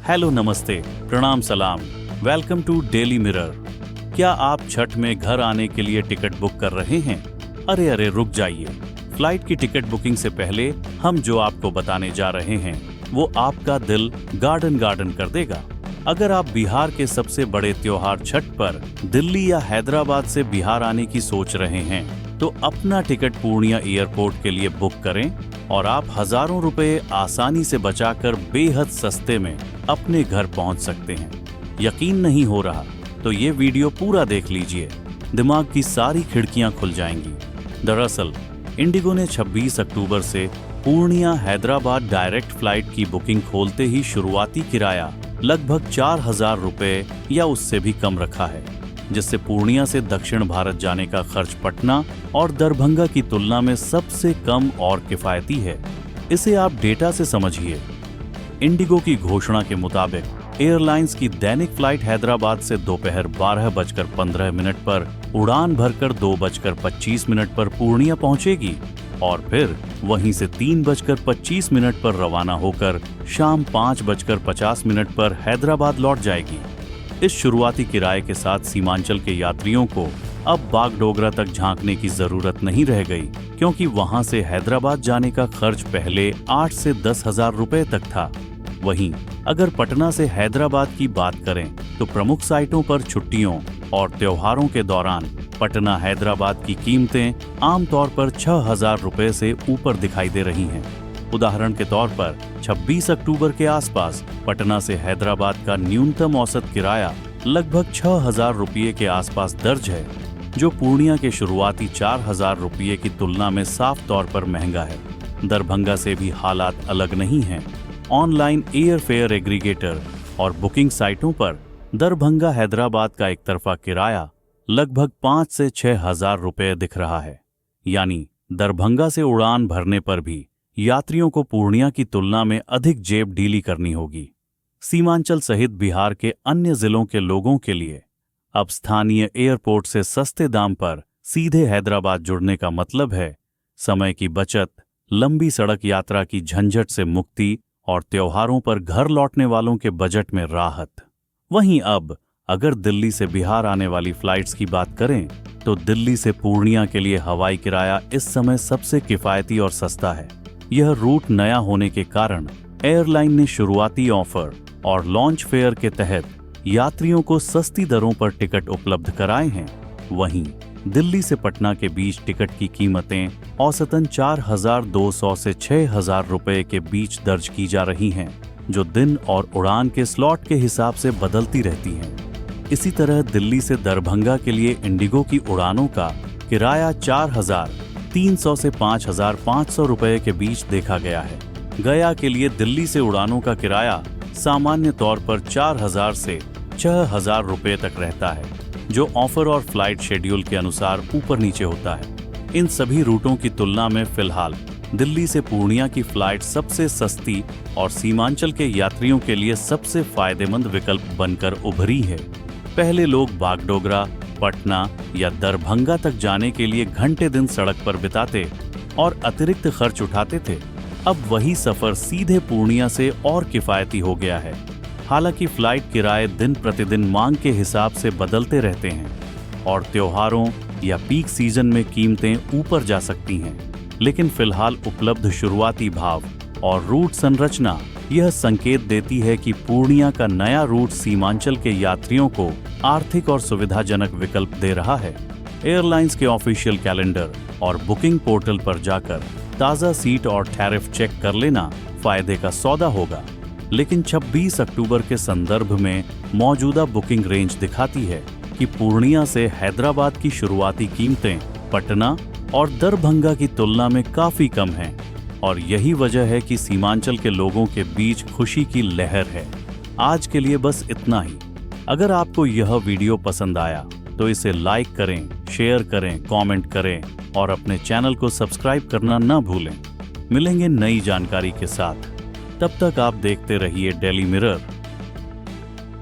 Hello, नमस्ते, प्रणाम, सलाम, वेलकम टू डेली मिरर। क्या आप छठ में घर आने के लिए टिकट बुक कर रहे हैं? अरे रुक जाइए। फ्लाइट की टिकट बुकिंग से पहले हम जो आपको बताने जा रहे हैं वो आपका दिल गार्डन कर देगा। अगर आप बिहार के सबसे बड़े त्योहार छठ पर दिल्ली या हैदराबाद से बिहार आने की सोच रहे हैं तो अपना टिकट पूर्णिया एयरपोर्ट के लिए बुक करें और आप हजारों रुपए आसानी से बचाकर बेहद सस्ते में अपने घर पहुंच सकते हैं। यकीन नहीं हो रहा तो ये वीडियो पूरा देख लीजिए, दिमाग की सारी खिड़कियां खुल जाएंगी। दरअसल इंडिगो ने 26 अक्टूबर से पूर्णिया हैदराबाद डायरेक्ट फ्लाइट की बुकिंग खोलते ही शुरुआती किराया लगभग 4,000 रुपए या उससे भी कम रखा है, जिससे पूर्णिया से दक्षिण भारत जाने का खर्च पटना और दरभंगा की तुलना में सबसे कम और किफायती है। इसे आप डेटा से समझिए। इंडिगो की घोषणा के मुताबिक एयरलाइंस की दैनिक फ्लाइट हैदराबाद से दोपहर 12:15 पर उड़ान भरकर 2:25 पर पूर्णिया पहुंचेगी और फिर वहीं से 3:25 पर रवाना होकर शाम 5:50 पर हैदराबाद लौट जाएगी। इस शुरुआती किराए के साथ सीमांचल के यात्रियों को अब बागडोगरा तक झांकने की जरूरत नहीं रह गई, क्योंकि वहां से हैदराबाद जाने का खर्च पहले 8 से 10,000 रुपए तक था। वहीं अगर पटना से हैदराबाद की बात करें तो प्रमुख साइटों पर छुट्टियों और त्योहारों के दौरान पटना हैदराबाद की कीमतें आमतौर पर 6,000 रुपए से ऊपर दिखाई दे रही हैं। उदाहरण के तौर पर 26 अक्टूबर के आसपास पटना से हैदराबाद का न्यूनतम औसत किराया लगभग 6,000 रुपये के आसपास दर्ज है, जो पूर्णिया के शुरुआती 4,000 रुपये की तुलना में साफ तौर पर महंगा है। दरभंगा से भी हालात अलग नहीं हैं। ऑनलाइन एयर फेयर एग्रीगेटर और बुकिंग साइटों पर दरभंगा हैदराबाद का एक तरफा किराया लगभग 5 से 6,000 रुपये दिख रहा है। यानी दरभंगा से उड़ान भरने पर भी यात्रियों को पूर्णिया की तुलना में अधिक जेब ढीली करनी होगी। सीमांचल सहित बिहार के अन्य जिलों के लोगों के लिए अब स्थानीय एयरपोर्ट से सस्ते दाम पर सीधे हैदराबाद जुड़ने का मतलब है समय की बचत, लंबी सड़क यात्रा की झंझट से मुक्ति और त्योहारों पर घर लौटने वालों के बजट में राहत। वहीं अब अगर दिल्ली से बिहार आने वाली फ्लाइट्स की बात करें तो दिल्ली से पूर्णिया के लिए हवाई किराया इस समय सबसे किफायती और सस्ता है। यह रूट नया होने के कारण एयरलाइन ने शुरुआती ऑफर और लॉन्च फेयर के तहत यात्रियों को सस्ती दरों पर टिकट उपलब्ध कराए हैं। वहीं दिल्ली से पटना के बीच टिकट की कीमतें औसतन 4,200 से 6,000 रुपए के बीच दर्ज की जा रही हैं, जो दिन और उड़ान के स्लॉट के हिसाब से बदलती रहती हैं। इसी तरह दिल्ली से दरभंगा के लिए इंडिगो की उड़ानों का किराया 4,300 से 5,500 रुपए के बीच देखा गया है। गया के लिए दिल्ली से उड़ानों का किराया सामान्य तौर पर 4,000 से 6,000 रुपए तक रहता है, जो ऑफर और फ्लाइट शेड्यूल के अनुसार ऊपर नीचे होता है। इन सभी रूटों की तुलना में फिलहाल दिल्ली से पूर्णिया की फ्लाइट सबसे सस्ती और सीमांचल के यात्रियों के लिए सबसे फायदेमंद विकल्प बनकर उभरी है। पहले लोग बागडोगरा, पटना या दरभंगा तक जाने के लिए घंटे दिन सड़क पर बिताते और अतिरिक्त खर्च उठाते थे। अब वही सफर सीधे पूर्णिया से और किफायती हो गया है। हालांकि फ्लाइट किराए दिन प्रतिदिन मांग के हिसाब से बदलते रहते हैं और त्योहारों या पीक सीजन में कीमतें ऊपर जा सकती हैं, लेकिन फिलहाल उपलब्ध शुरुआती भाव और रूट संरचना यह संकेत देती है कि पूर्णिया का नया रूट सीमांचल के यात्रियों को आर्थिक और सुविधाजनक विकल्प दे रहा है। एयरलाइंस के ऑफिशियल कैलेंडर और बुकिंग पोर्टल पर जाकर ताज़ा सीट और टैरिफ चेक कर लेना फायदे का सौदा होगा। लेकिन 26 अक्टूबर के संदर्भ में मौजूदा बुकिंग रेंज दिखाती है कि पूर्णिया से हैदराबाद की शुरुआती कीमतें पटना और दरभंगा की तुलना में काफी कम हैं और यही वजह है कि सीमांचल के लोगों के बीच खुशी की लहर है। आज के लिए बस इतना ही। अगर आपको यह वीडियो पसंद आया तो इसे लाइक करें, शेयर करें, कमेंट करें और अपने चैनल को सब्सक्राइब करना न भूलें। मिलेंगे नई जानकारी के साथ। तब तक आप देखते रहिए डेली मिरर।